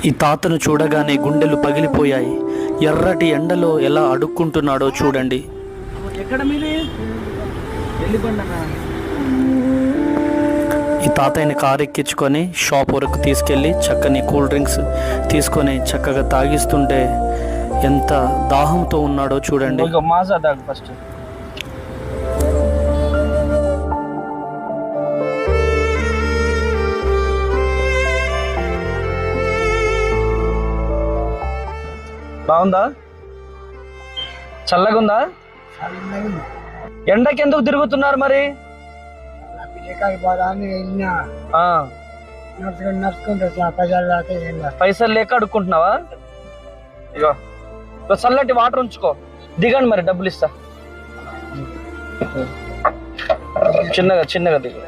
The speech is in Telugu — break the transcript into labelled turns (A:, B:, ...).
A: ఈ తాతను చూడగానే గుండెలు పగిలిపోయాయి. ఎర్రటి ఎండలో ఎలా అడుక్కుంటున్నాడో చూడండి. ఈ తాతయ్యని కారు ఎక్కించుకొని షాప్ వరకు తీసుకెళ్ళి చక్కని కూల్ డ్రింక్స్ తీసుకొని చక్కగా తాగిస్తుంటే ఎంత దాహంతో ఉన్నాడో చూడండి.
B: ఫస్ట్ బాగుందా? చల్లగా ఉందా? ఎండకి ఎందుకు తిరుగుతున్నారు మరి? పైసలు లేక అడుక్కుంటున్నావా? ఇగో చల్లటి వాటర్ ఉంచుకో, దిగండి మరి డబ్బులు ఇస్తా. చిన్నగా చిన్నగా దిగు.